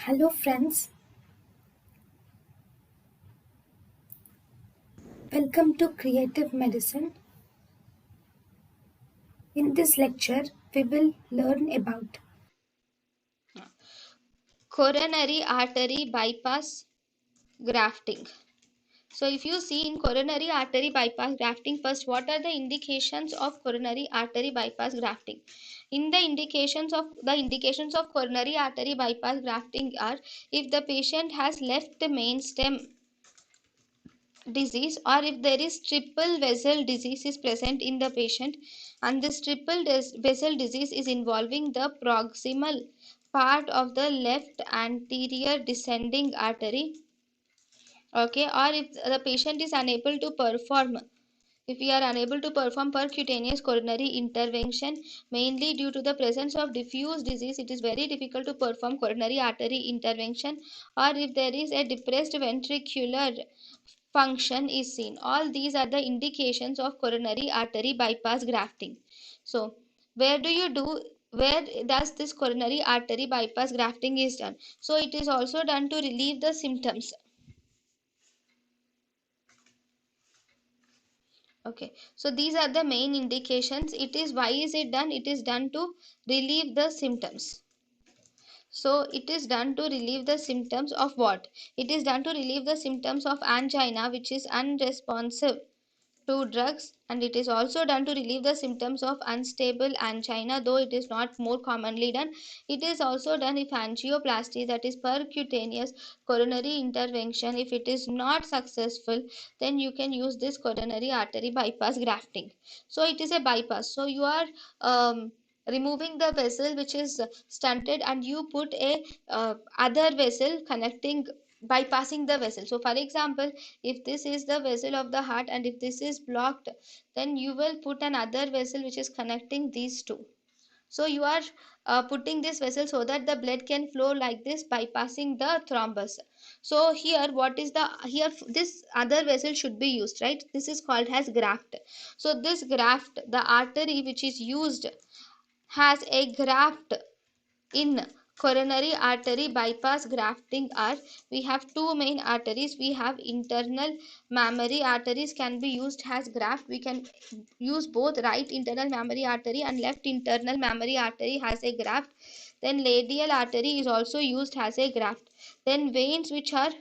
Hello friends, welcome to Creative Medicine. In this lecture, we will learn about coronary artery bypass grafting. So if you see in coronary artery bypass grafting, first what are the indications of coronary artery bypass grafting? In the indications of coronary artery bypass grafting are if the patient has left main stem disease, or if there is triple vessel disease is present in the patient, and this vessel disease is involving the proximal part of the left anterior descending artery. Okay, or if the patient is unable to perform, if we are unable to perform percutaneous coronary intervention mainly due to the presence of diffuse disease, it is very difficult to perform coronary artery intervention, or if there is a depressed ventricular function is seen. All these are the indications of coronary artery bypass grafting. So where does this coronary artery bypass grafting is done? So it is also done to relieve the symptoms. Okay, so these are the main indications. It is, why is it done? It is done to relieve the symptoms. So it is done to relieve the symptoms of what? It is done to relieve the symptoms of angina, which is unresponsive to drugs, and it is also done to relieve the symptoms of unstable angina, though it is not more commonly done. It is also done if angioplasty, that is percutaneous coronary intervention, if it is not successful, then you can use this coronary artery bypass grafting. So it is a bypass, so you are removing the vessel which is stunted, and you put a other vessel connecting, bypassing the vessel. So for example, if this is the vessel of the heart and if this is blocked, then you will put another vessel which is connecting these two. So you are putting this vessel so that the blood can flow like this, bypassing the thrombus. So here what is the, here this other vessel should be used, right? This is called as graft. So this graft, the artery which is used has a graft in coronary artery bypass grafting are, we have two main arteries. We have internal mammary arteries can be used as graft. We can use both right internal mammary artery and left internal mammary artery as a graft. Then radial artery is also used as a graft. Then veins which are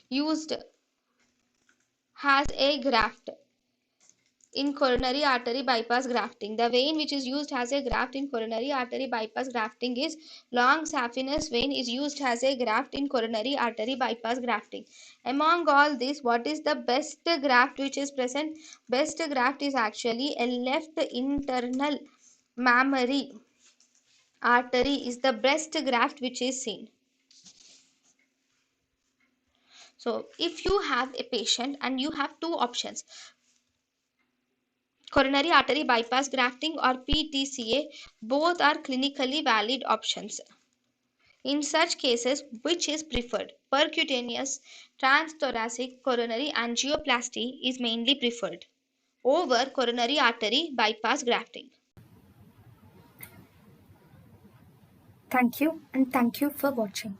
used as a graft in coronary artery bypass grafting. The vein which is used as a graft in coronary artery bypass grafting is long saphenous vein is used as a graft in coronary artery bypass grafting. Among all this, what is the best graft which is present? Best graft is actually a left internal mammary artery is the best graft which is seen. So if you have a patient and you have two options, coronary artery bypass grafting or PTCA, both are clinically valid options. In such cases, which is preferred? Percutaneous transthoracic coronary angioplasty is mainly preferred over coronary artery bypass grafting. thank you and thank you for watching.